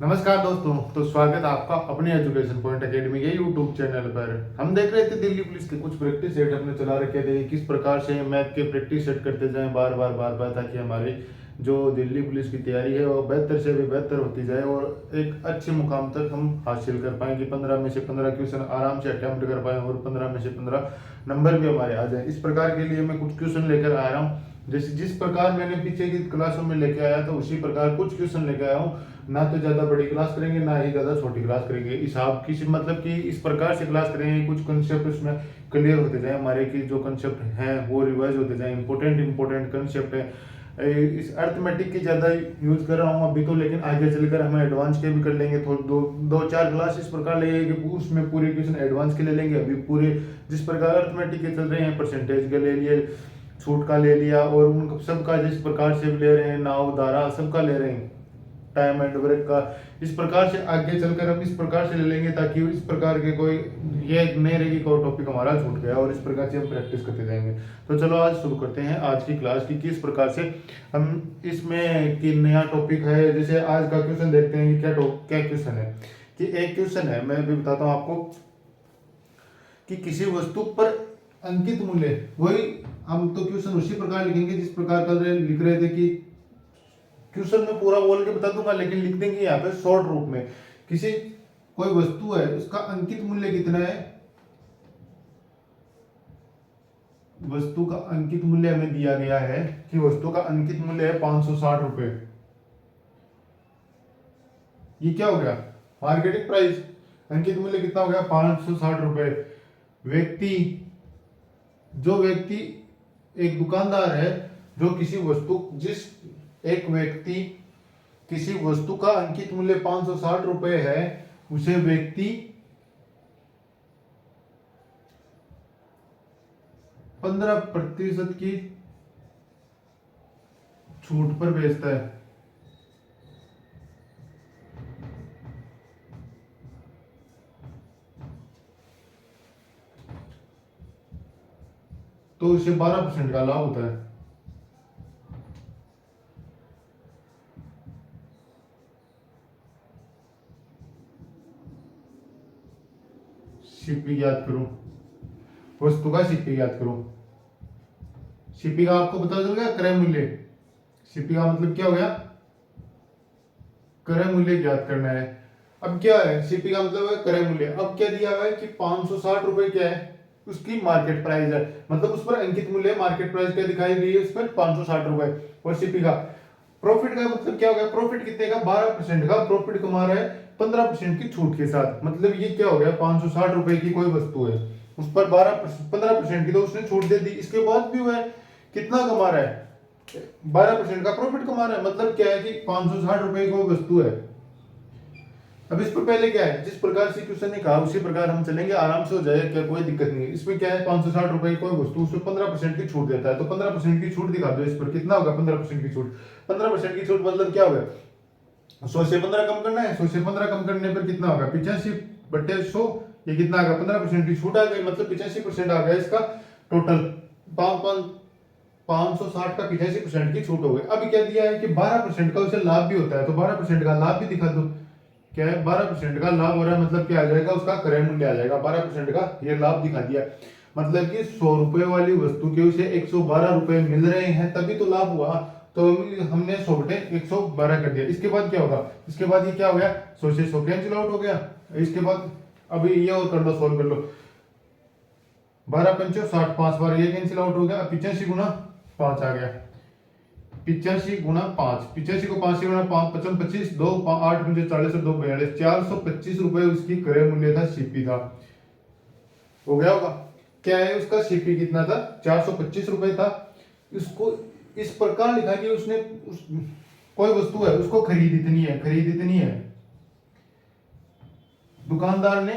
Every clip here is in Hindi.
नमस्कार दोस्तों। तो स्वागत है आपका अपनी एजुकेशन पॉइंट एकेडमी के यूट्यूब चैनल पर। हम देख रहे थे दिल्ली पुलिस के कुछ प्रैक्टिस सेट हमने चला रखे थे, किस प्रकार से मैथ के प्रैक्टिस सेट करते जाएं बार बार ताकि हमारी जो दिल्ली पुलिस की तैयारी है वो बेहतर से भी बेहतर होती जाए और एक अच्छे मुकाम तक हम हासिल कर पाएं कि 15 में से 15 क्वेश्चन आराम से अटेम्प्ट कर पाएं और 15 में से 15 नंबर भी हमारे आ जाए। इस प्रकार के लिए मैं कुछ क्वेश्चन लेकर आ रहा हूँ। जैसे जिस प्रकार मैंने पीछे की क्लासों में लेके आया था उसी प्रकार कुछ क्वेश्चन लेके आया हूँ। ना तो ज्यादा बड़ी क्लास करेंगे ना ही ज्यादा छोटी क्लास करेंगे। हिसाब की मतलब कि इस प्रकार से क्लास करेंगे कुछ कंसेप्ट उसमें क्लियर होते जाए, हमारे की जो कंसेप्ट हैं वो रिवाइज होते जाए। इंपॉर्टेंट कंसेप्ट है। इस अर्थमेटिक की ज्यादा यूज कर रहा हूँ अभी तो, लेकिन आगे चलकर हम एडवांस के भी कर लेंगे। थोड़ा दो चार क्लास इस प्रकार लगेगी कि उसमें पूरे क्वेश्चन एडवांस के ले लेंगे। अभी पूरे जिस प्रकार अर्थमेटिक के चल रहे हैं, परसेंटेज के ले लिए, छूट का ले लिया और उन सबका जिस प्रकार से ले रहे हैं, नाव धारा सबका ले रहे हैं, टाइम एंड ब्रेक का, इस प्रकार से आगे चलकर हम इस प्रकार से ले लेंगे ताकि इस प्रकार के कोई ये नहीं रहेगी कोई टॉपिक हमारा छूट गया, और इस प्रकार से हम प्रैक्टिस करते जाएंगे। तो चलो आज शुरू करते हैं आज की क्लास की किस प्रकार से हम इसमें कि नया टॉपिक है। जैसे आज का क्वेश्चन देखते हैं कि क्या क्वेश्चन है। कि एक क्वेश्चन है, मैं भी बताता हूँ आपको, कि किसी वस्तु पर अंकित मूल्य, वही हम तो क्वेश्चन उसी प्रकार लिखेंगे जिस प्रकार का लिख रहे थे कि क्वेश्चन में पूरा बोल के बता दूंगा, लेकिन लिख देंगे यहाँ पे शॉर्ट रूप में। किसी कोई वस्तु है उसका अंकित मूल्य कितना है, वस्तु का अंकित मूल्य हमें दिया गया है कि वस्तु का अंकित मूल्य है 560 रुपए। ये क्या हो गया, मार्केटिंग प्राइस। अंकित मूल्य कितना हो गया, 560 रुपए। जो व्यक्ति एक दुकानदार है जो एक व्यक्ति किसी वस्तु का अंकित मूल्य 560 रुपए है, उसे व्यक्ति 15% की छूट पर बेचता है। तो उसे 12% का लाभ होता है। सीपी ज्ञात करो, वस्तु का सीपी ज्ञात करो। सीपी का आपको पता चल गया, क्रय मूल्य। सीपी का मतलब क्या हो गया, क्रय मूल्य ज्ञात करना है। अब क्या है, सीपी का मतलब है क्रय मूल्य। अब क्या दिया हुआ है कि 560 रुपए क्या है, उसकी मार्केट प्राइस है, मतलब उस पर अंकित मूल्य मार्केट प्राइस क्या दिखाई गई है, उस पर 560 रुपए। और सीपी का प्रॉफिट का मतलब क्या हो गया, प्रॉफिट कितने का, 12% का प्रॉफिट कमा रहा है 15% की छूट के साथ। मतलब ये क्या हो गया, 560 रुपए की कोई वस्तु है, उस पर 15% की तो उसने छूट दे दी, इसके बाद भी वह कितना कमा रहा है, 12% का प्रॉफिट कमा रहा है। मतलब क्या है कि 560 रुपए की कोई वस्तु है। अब इस पर पहले क्या है, जिस प्रकार से क्वेश्चन ने कहा उसी प्रकार हम चलेंगे, आराम से हो जाएगा, क्या कोई दिक्कत नहीं है। इसमें क्या है, 560 रुपए की कोई वस्तु, उसमें 15% की छूट देता है, तो 15% की छूट दिखा दो। इस पर कितना होगा 15% की छूट। 15% की छूट मतलब क्या होगा, 100 से 15 कम करना है। 100 से 15 कम करने पर कितना होगा, 85/100। ये कितना आ गया, 15% की छूट आ गई, मतलब 85% आ गया इसका टोटल। 560 का 85% की छूट हो गई। अब क्या दिया है कि 12% का उसे लाभ भी होता है, तो 12% का लाभ भी दिखा दो। क्या है, 12% का लाभ हो रहा है, मतलब क्या आ जाएगा, उसका क्रय मूल्य आ जाएगा 12% का। ये लाभ दिखा दिया, मतलब कि 100 रुपए वाली वस्तु के उसे 112 रुपए मिल रहे हैं, तभी तो लाभ हुआ। तो हमने 100/112 कर दिया। इसके बाद क्या होगा, इसके बाद ये क्या हो गया, 100 से 100 कैंसिल आउट हो गया। इसके बाद अभी ये और कर लो, सोल्व कर लो। 12 पंचो 60, 5 बार ये कैंसिल आउट हो गया। 85 गुना 5 आ गया, 85 गुना 5, 85 को 5 से गुना 5, 55, 25, 2 8 पंचे 40 और 2 42, 425 रुपए उसकी क्रय मूल्य था, सीपी था। हो गया होगा, क्या है उसका सीपी कितना था, 425 रुपए था। इसको इस प्रकार लिखा कि कोई वस्तु है उसको खरीद इतनी है। दुकानदार ने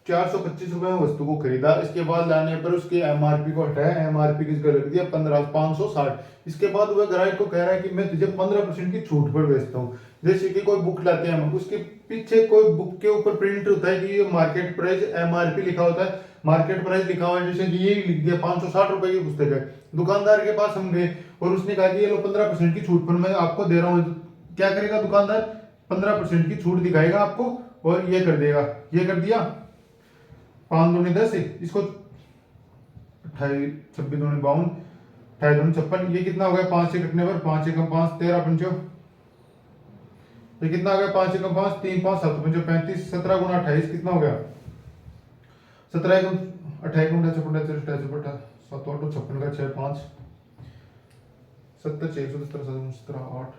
425 रुपए में वस्तु को खरीदा, इसके बाद लाने पर उसके एमआरपी को हटाया, एमआरपी किसका रख दिया 560। इसके बाद वह ग्राहक को कह रहा है कि मैं तुझे 15% की छूट पर बेचता हूँ। जैसे कि कोई बुक लाते हैं हम, उसके पीछे कोई बुक के ऊपर प्रिंट होता है कि ये मार्केट प्राइस, एमआरपी लिखा होता है, मार्केट प्राइस लिखा हुआ है, जैसे कि ये लिख दिया 560 रुपए की पुस्तक है। दुकानदार के पास हम गए और उसने कहा कि ये लो 15% की छूट पर मैं आपको दे रहा हूँ। क्या करेगा दुकानदार, 15% की छूट दिखाएगा आपको और ये कर देगा, ये कर दिया 5 दूनी 10, इसको 28 26 दूनी 52, 28 दूनी 56, ये कितना हो गया 5 से कटने पर 5 एकम 5 13 पंचो, ये कितना हो गया 5 एकम 5 3 5 7 पंचो 35, 17 गुना 28 कितना हो गया 17 एकम 28 गुना 56 58 7 8 56 का 6 5 70 6 110 17 8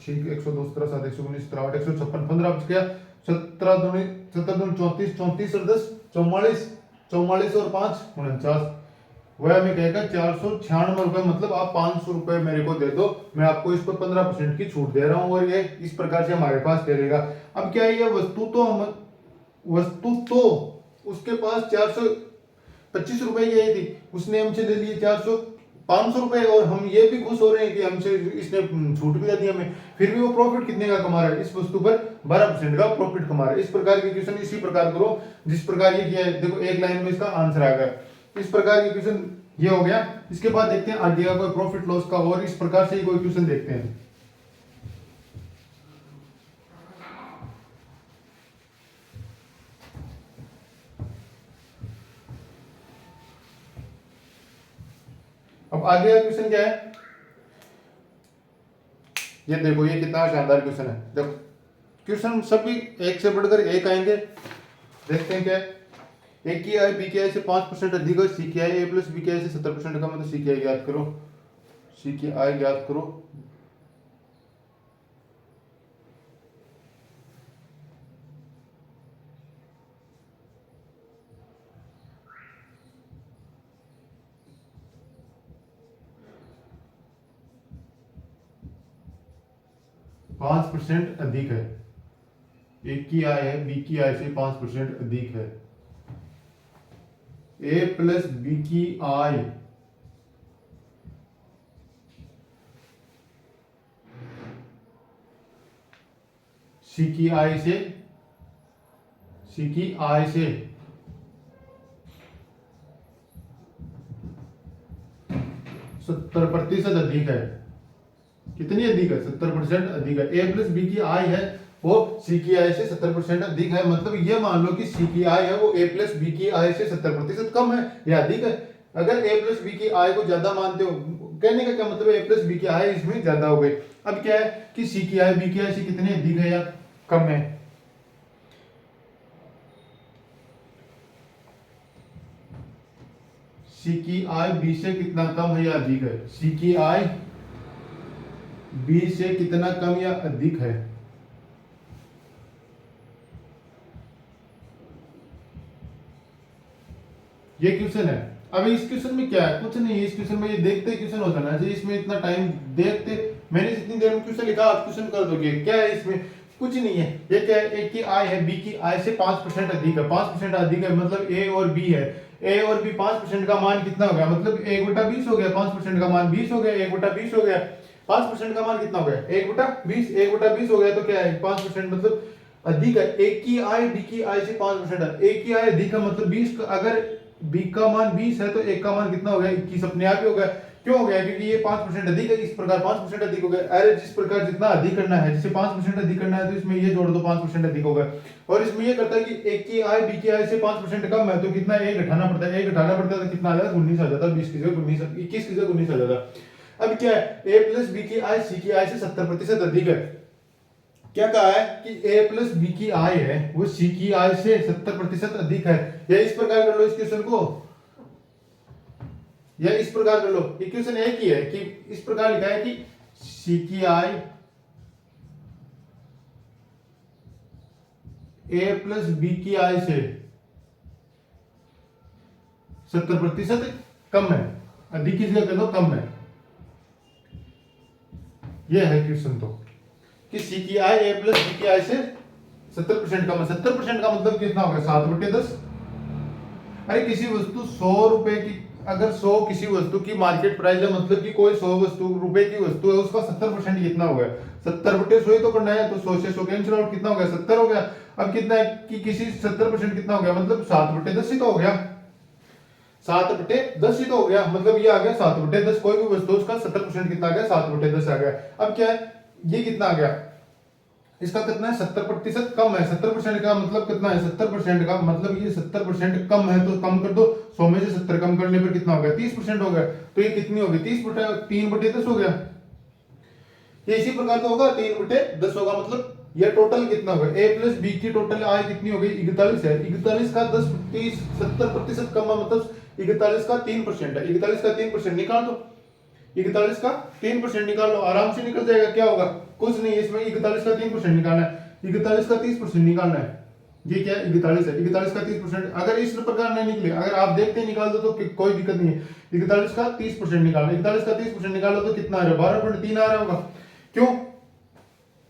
ठीक 102 17 7 119 17 8 156 15 बच गया 17 दूनी 34 34 और 10 44 44 और 5 49, वह हमें कहेगा 496 रुपए, मतलब आप 500 रुपए मेरे को दे दो, मैं आपको इस पर 15% की छूट दे रहा हूँ और ये इस प्रकार से हमारे पास चलेगा। अब क्या है, ये वस्तु तो उसके पास 425 रुपए की आई थी, उसने हमसे ले लिए 500 रुपए, और हम ये भी खुश हो रहे हैं कि हमसे इसने छूट भी दी हमें, फिर भी वो प्रॉफिट कितने का कमा रहा है, इस वस्तु पर 12% का प्रॉफिट कमा रहा है। इस प्रकार के क्वेश्चन इसी प्रकार करो जिस प्रकार ये किया है, देखो एक लाइन में इसका आंसर आ गया। इस प्रकार के क्वेश्चन ये हो गया। इसके बाद देखते हैं आगे का कोई प्रॉफिट लॉस का, और इस प्रकार से ही कोई क्वेश्चन देखते हैं। अब आगे का क्वेश्चन क्या है, ये देखो, ये कितना शानदार क्वेश्चन है। देखो क्वेश्चन सभी एक से बढ़कर एक आएंगे। देखते हैं क्या है, ए की आई बी की आई से 5% अधिक है, सी की आई ए प्लस बी की आई से 70% का, मतलब सी की आई ज्ञात करो, सी की आई ज्ञात करो। पांच % अधिक है, ए की आई है बी की आई से 5% अधिक है, ए प्लस बी की आई सी की आई से 70% अधिक है। कितनी अधिक है, 70% अधिक है। ए प्लस बी की आई है वो सी की आई से 70% अधिक है, मतलब ये मान लो कि सी की आई है वो ए प्लस बी की आई से 70% कम है या अधिक है। अगर ए प्लस बी की आई को ज्यादा मानते हो, कहने का क्या मतलब है, ए प्लस बी की आई इसमें ज्यादा हो गई। अब क्या है कि सी की आई बी की आई से कितनी अधिक है या कम है, सी की आई बी से कितना कम है या अधिक है, सी की आई बी से कितना कम या अधिक है। ये क्वेश्चन है। अब इस क्वेश्चन में क्या है, कुछ नहीं है इस क्वेश्चन में, ये देखते क्वेश्चन होता ना जी, इसमें इतना टाइम देखते, मैंने इतनी देर में क्वेश्चन लिखा, आप क्वेश्चन कर दोगे, क्या है इसमें, कुछ नहीं है। ये क्या है, ए की आई है बी की आई से 5% अधिक है, 5% अधिक है मतलब ए और बी है, ए और बी 5% का मान कितना हो गया, मतलब 1/20 हो गया, 5% का मान 20 हो गया, 1/20 हो गया, 5% का मान कितना हो गया 1/20, 1/20 हो गया, तो क्या है 5% मतलब अधिक है। ए की आई बी की आई से 5% है, ए की आई अधिक है मतलब 20, अगर बी का मान 20 है तो एक का मान कितना हो गया 21, अपने आप ही हो गया। क्यों हो गया, क्योंकि ये 5% अधिक है, इस प्रकार 5% अधिक हो गया। अरे जिस प्रकार जितना अधिक करना है, जैसे 5% अधिक करना है तो इसमें ये जोड़ दो 5% अधिक होगा। और इसमें ये करता है कि ए की आई बी की आई से 5% कम है तो कितना एक घटाना पड़ता है, एक घटाना पड़ता है तो कितना आ जाता है 19 आ जाता है, 20 की जगह 19, 21 की जगह 19 आ जाता है। अब क्या है, ए प्लस बी की आई सी की आई से 70% अधिक है। क्या कहा है कि ए प्लस बी की आई है वो सी की आई से 70% अधिक है। या इस प्रकार कर लो इस क्वेश्चन को, या इस प्रकार कर लो, इक्वेशन एक ही है कि इस प्रकार लिखा है कि सी की आई ए प्लस बी की आई से 70% कम है, अधिक की जगह कर दो कम है। यह है क्वेश्चन तो कि सी की आई ए प्लस बी की आई से 70% कम है। 70% का मतलब कितना हो गया 7/10। अरे किसी वस्तु 100 रुपए की, अगर 100 किसी वस्तु की मार्केट प्राइस है, मतलब कि कोई 100 रुपए की वस्तु है, उसका 70% कितना हो गया 70/100 ही तो करना है, तो 100 से 100 कैंसिल आउट, कितना हो गया 70 हो गया। अब कितना है कि किसी 70% कितना हो गया, मतलब 7/10 ही तो हो गया, 7/10 ही तो हो गया, मतलब ये आ गया 7/10। कोई भी वस्तु उसका 70% कितना आ गया 7/10 आ गया। अब क्या है, ये कितना आ गया इसका कितना है 70% कम है। 70% का मतलब कितना है 70% का मतलब ये 70% कम है, तो कम कर दो 100 में से 70 कम करने पर कितना हो गया 30% हो गया। तो ये कितनी होगी 3/10 हो गया। ये इसी प्रकार का होगा 3/10 होगा, मतलब ये टोटल कितना होगा a प्लस बी की टोटल आय कितनी हो गई 41 है। 41 का 10 30 70% कम है, मतलब 41 का 3% है। 41 का 3% निकाल दो, 41 का 3% निकाल लो, आराम से निकल जाएगा। क्या होगा कुछ नहीं, इसमें 41 का 3% निकालना है, 41 का 30% निकालना है। ये क्या है 41 है, 41 का 30%। अगर इस प्रकार नहीं निकले, अगर आप देखते निकाल दो तो कोई दिक्कत नहीं है। 41 का 30% निकालना, 41 का 30% निकालो तो कितना आ रहा है 12.3 आ रहा होगा। क्यों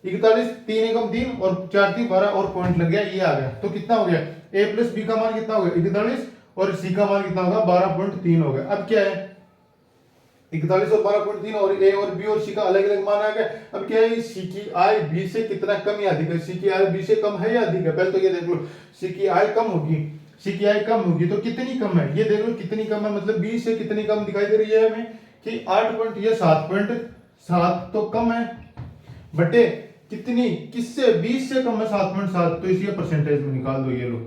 41 3 एकम 3 और 4 3 12 और पॉइंट लग गया, ये आ गया। तो कितना हो गया a प्लस बी का मान कितना हो गया 41 और सी का मान कितना होगा 12.3 हो गया। अब क्या है 41 और 12.3 और ए और बी और सी का अलग अलग मान आ गया। अब क्या है सी की आय बी से कितना कम या अधिक है, सी की आय बी से कम है या अधिक है। पहले तो ये देख लो सी की आय कम होगी, सी की आय कम होगी तो कितनी कम है, ये देख लो कितनी कम है, मतलब बी से कितनी कम दिखाई दे रही है हमें कि 8 पॉइंट ये 7.7 तो कम है, बटे कितनी किससे 20 से कम है 7.7, तो इसी परसेंटेज में निकाल दो। ये लो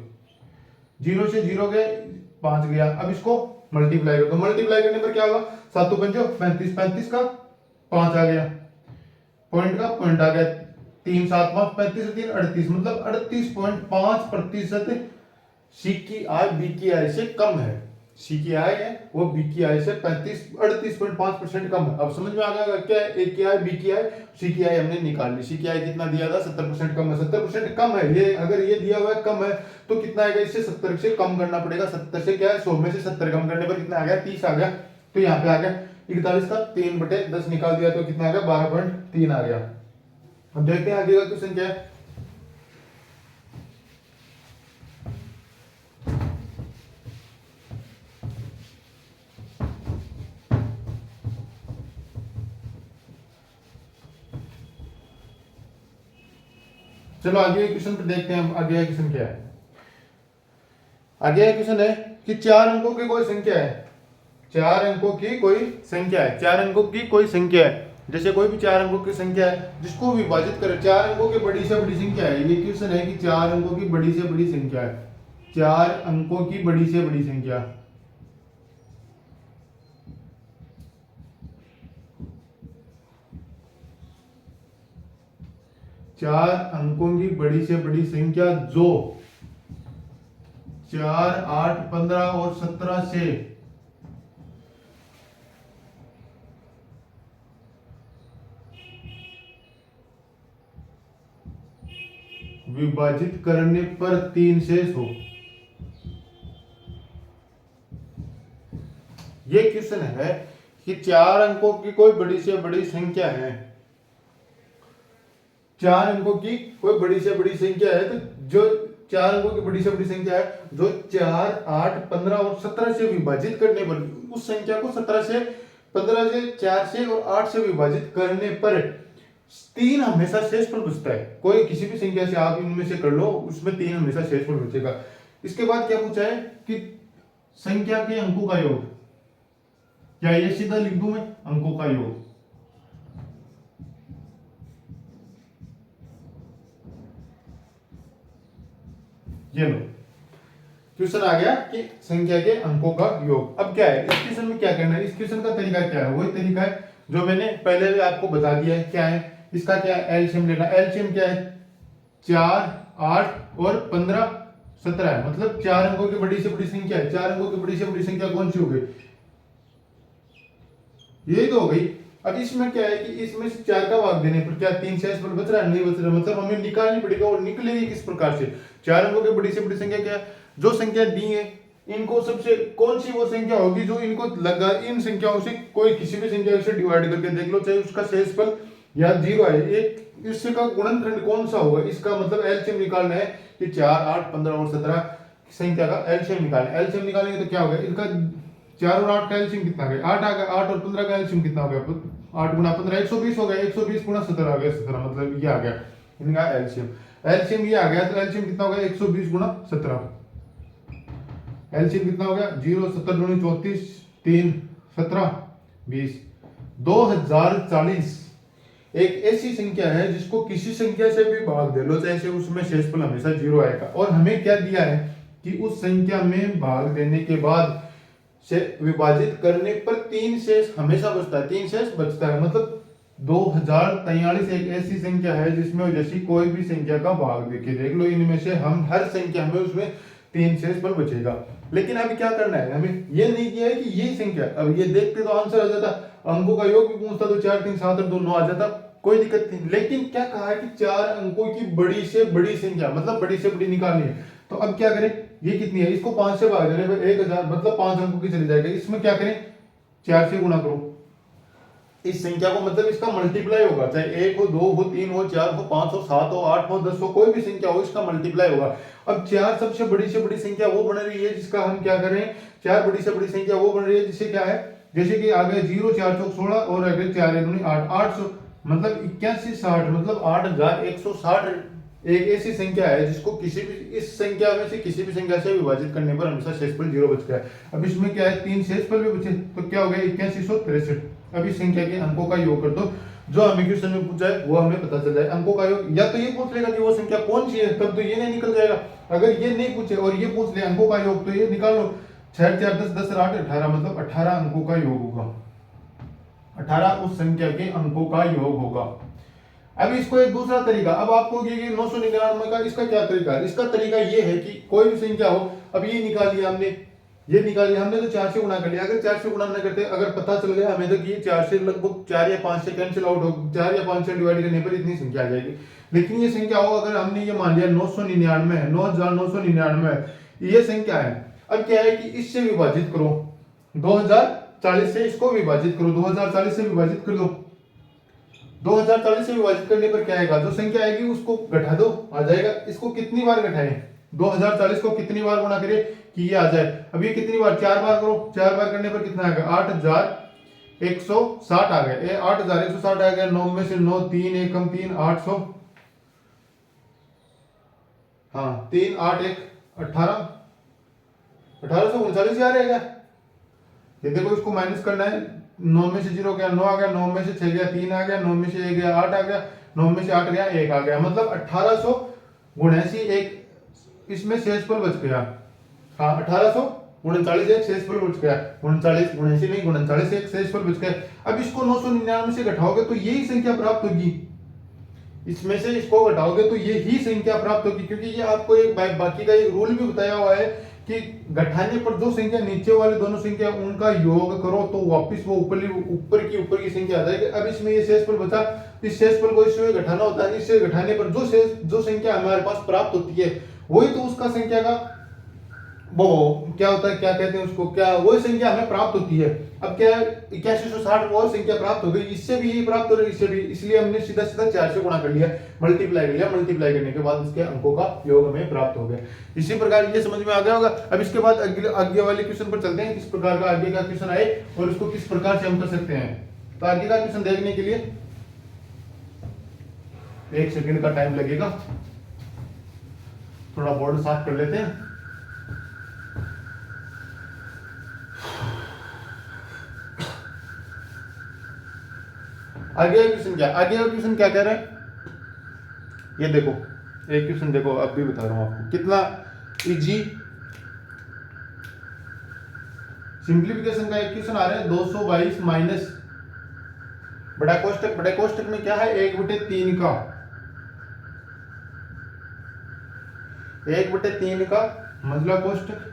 0 से 0 गए 5 गया। अब इसको मल्टीप्लाई कर दो, मल्टीप्लाई करने पर क्या होगा 7 पंजो 35, 35 का 5 आ गया, पॉइंट का पॉइंट आ गया 3 7 5 35 3 38, मतलब 38.5% सी की आय बी की आय से कम है। सी की आय है वो बी की आय से 38.5% कम है। अब समझ में आ गया क्या है ए की आय बी की आय, सी की आय हमने निकाल ली। सी की आय कितना दिया था 70% कम है, 70% कम है ये, अगर ये दिया हुआ है कम है तो कितना आएगा इससे 70 से कम करना पड़ेगा। 70 से क्या है 100 में से 70 कम करने पर कितना आ गया 30 आ गया। तो यहाँ पे आ गया 41 का 3/10 निकाल दिया तो कितना आ गया 12.3 आ गया। अब देखते हैं आगे का क्वेश्चन क्या है। चलो आगे क्वेश्चन पे देखते हैं हम आगे क्वेश्चन क्या है। आगे क्वेश्चन है कि 4 अंकों की कोई संख्या है, 4 अंकों की कोई संख्या है, 4 अंकों की कोई संख्या है। जैसे कोई भी 4 अंकों की संख्या है जिसको विभाजित करें, 4 अंकों की बड़ी से बड़ी संख्या है। ये क्वेश्चन है कि 4 अंकों की बड़ी से बड़ी संख्या है, 4 अंकों की बड़ी से बड़ी संख्या, चार अंकों की बड़ी से बड़ी संख्या जो 4 8 15 और 17 से विभाजित करने पर 3 शेष हो। ये क्वेश्चन है कि 4 अंकों की कोई बड़ी से बड़ी संख्या है, 4 अंकों की कोई बड़ी से बड़ी संख्या है, तो जो 4 अंकों की बड़ी से बड़ी संख्या है जो 4 8 15 और 17 से विभाजित करने पर, उस संख्या को 17 से 15 से 4 से और 8 से विभाजित करने पर 3 हमेशा शेषफल बचता है। कोई किसी भी संख्या से आप इनमें से कर लो, उसमें 3 हमेशा शेषफल बचेगा। इसके बाद क्या पूछा है कि संख्या के अंकों का योग, क्या ये सीधा लिख दूं मैं अंकों का योग। ये लो क्वेश्चन आ गया कि संख्या के अंकों का योग। अब क्या है इस क्वेश्चन में क्या करना है, इस क्वेश्चन का तरीका क्या है, वही तरीका है जो मैंने पहले भी आपको बता दिया है। क्या है इसका, क्या है एलसीएम लेना। एलसीएम क्या है 4 8 और 15 17 है, मतलब 4 अंकों की बड़ी से बड़ी संख्या है। 4 अंकों की बड़ी से बड़ी संख्या कौन सी हो गई, यही तो हो गई। अब इसमें क्या है कि इसमें से 4 का भाग देने पर क्या 3 शेषफल बच रहा है, नहीं बच रहा, मतलब हमें निकालनी पड़ेगा। और निकलेगी किस प्रकार से, 4 अंकों की बड़ी से बड़ी संख्या क्या है, जो संख्या दी है इनको सबसे कौन सी वो संख्या होगी जो इनको लगा, इन संख्याओं से कोई किसी भी संख्या से डिवाइड करके देख लो, चाहे उसका शेषफल या 0 है, एक इसका गुणनखंड कौन सा होगा। इसका मतलब एलसीएम निकालना है कि 4 8 15 और 17 संख्या का एलसीएम निकालना है। एलसीएम निकालेंगे तो क्या होगा, इनका 4 और 8 का एलसीएम कितना आ गया 8 आ गया, 8 और 15 का एलसीएम कितना हो गया 8 गुना 15 120 हो गया, 120 गुना 17 आ गया 17, मतलब ये आ गया इनका एलसीएम। एलसीएम ये आ गया तो एलसीएम कितना हो गया 120 गुना 17, एलसीएम कितना हो गया 0 70 दूनी 34 3 17 20 2040 एक ऐसी संख्या है जिसको किसी संख्या से भी भाग दे लो जैसे उसमें शेषफल हमेशा 0 आएगा। और हमें क्या दिया है कि उस संख्या में भाग देने के बाद से विभाजित करने पर 3 शेष हमेशा बचता है, 3 शेष बचता है। मतलब 2043 एक ऐसी संख्या है जिसमें जैसी कोई भी संख्या का भाग देके देख लो, इनमें से हम हर संख्या में उसमें 3 शेषफल बचेगा। लेकिन अभी क्या करना है, हमें ये नहीं किया है कि ये संख्या, अब ये देखते तो आंसर आ जाता, अंकों का योग भी पूछता तो 4 3 7 और 2 9 आ जाता, कोई दिक्कत नहीं। लेकिन क्या कहा है कि 4 अंकों की बड़ी से बड़ी संख्या, मतलब बड़ी से बड़ी निकालनी है। तो अब क्या करें, ये कितनी है, इसको 5 से भाग देने पर 1000 मतलब 5 अंकों की चली जाएगी। इसमें क्या करें, 4 से गुणा करो इस संख्या को, मतलब इसका मल्टीप्लाई होगा, चाहे 1 हो 2 हो 3 हो 4 हो 5 हो 7 हो 8 हो 10 हो, कोई भी संख्या हो इसका मल्टीप्लाई होगा। अब 4 सबसे बड़ी से बड़ी संख्या वो बन रही है जिसका हम क्या करें, 4 बड़ी से बड़ी संख्या वो बन रही है जिससे क्या है, जैसे कि आ गए 0 4 चौक 16 और आ गए 4 दूनी 8 800, मतलब 81 60 मतलब 8160 एक ऐसी संख्या है जिसको किसी भी इस संख्या में से किसी भी संख्या से विभाजित करने पर हमेशा शेषफल 0 बच गया है। अब इसमें क्या है, 3 शेषफल भी बचे, तो क्या हो गया 8163। अब इस संख्या के अंकों का योग कर दो, जो हमें क्वेश्चन में पूछा है वो हमें पता चल जाए। अंकों का योग या तो ये पूछ लेगा कि वो संख्या कौन सी है, तब तो ये नहीं निकल जाएगा। अगर ये नहीं पूछे और ये पूछ ले अंकों का योग, तो ये निकाल लो, 6 4 10 10 8 18 मतलब 18 अंकों का योग होगा, 18 उस संख्या के अंकों का योग होगा। अब इसको एक दूसरा तरीका, अब आपको ये 999 का इसका क्या तरीका है, इसका तरीका ये है कि कोई भी संख्या हो, अब ये निकाल लिया हमने, ये निकाल लिया हमने तो 4 से गुणा कर लिया। अगर 4 से गुणा न करते, अगर पता चल गया हमें तो कि ये 4 से लगभग 4 या 5 से कैंसिल आउट हो, 4 या 5 से डिवाइड करने पर इतनी संख्या आ जाएगी। लेकिन ये संख्या हो, अगर हमने ये मान लिया 999 है, 9999 है, ये संख्या है। अब क्या है कि इससे विभाजित करो, 2040 से इसको विभाजित करो, 2040 से विभाजित कर दो, 2040 से विभाजित करने पर क्या आएगा, जो संख्या आएगी उसको घटा दो, आ जाएगा। इसको कितनी बार घटाएं, 2040 को कितनी बार गुणा करें कि ये आ जाए। अब ये कितनी बार, 4 बार करो, 4 बार करने पर कितना आएगा, 8160 आ गया, ये 8160 आ गया। 9 में से 9 3 1 कम 3 800, हाँ 3 8 1 18 1839 आ रहेगा। ये देखो इसको माइनस करना है, 9 में से 0 गया 9 आ गया, 9 में से 6 गया 3 आ गया, 9 में से 1 गया 8 आ गया, 9 में से 8 गया 1 आ गया, मतलब 1879 एक इसमें शेषफल बच गया। हाँ 1839 एक शेषफल बच गया, 39 79 नहीं 39 एक शेषफल बच गया। अब इसको 999 से घटाओगे तो यही संख्या प्राप्त होगी, इसमें से इसको घटाओगे तो ये ही संख्या प्राप्त होगी, क्योंकि ये आपको एक बाकी का एक रूल भी बताया हुआ है कि घटाने पर जो संख्या नीचे वाले दोनों संख्या उनका योग करो तो वापस वो ऊपर की संख्या आ जाएगी। अब इसमें ये शेषफल बचा, इस शेषफल को इसमें घटाना होता है, इससे घटाने पर जो संख्या हमारे पास प्राप्त होती है वही तो उसका संख्या का वो क्या होता है, क्या कहते हैं उसको, क्या वही संख्या हमें प्राप्त होती है। अब क्या 8160 और संख्या प्राप्त हो गई, इससे भी यही प्राप्त हो रही है, इससे भी, इसलिए हमने सीधा सीधा 4 से गुणा कर लिया, मल्टीप्लाई कर लिया, मल्टीप्लाई करने के बाद इसके अंकों का योग हमें प्राप्त हो गया। इसी प्रकार ये समझ में आ गया होगा। अब इसके बाद आगे वाले क्वेश्चन पर चलते हैं, किस प्रकार का आगे का क्वेश्चन आए और उसको किस प्रकार से हम कर सकते हैं। तो आगे का क्वेश्चन देखने के लिए 1 सेकंड का टाइम लगेगा, थोड़ा बोर्ड साफ कर लेते हैं। आगे क्वेश्चन क्या कह रहा है, ये देखो एक क्वेश्चन देखो, अब भी बता रहा हूं आपको कितना इजी सिंप्लीफिकेशन का एक क्वेश्चन आ रहा है। 222 माइनस बड़ा कोष्टक में क्या है, 1/3 का 1/3 का मंझला कोष्टक,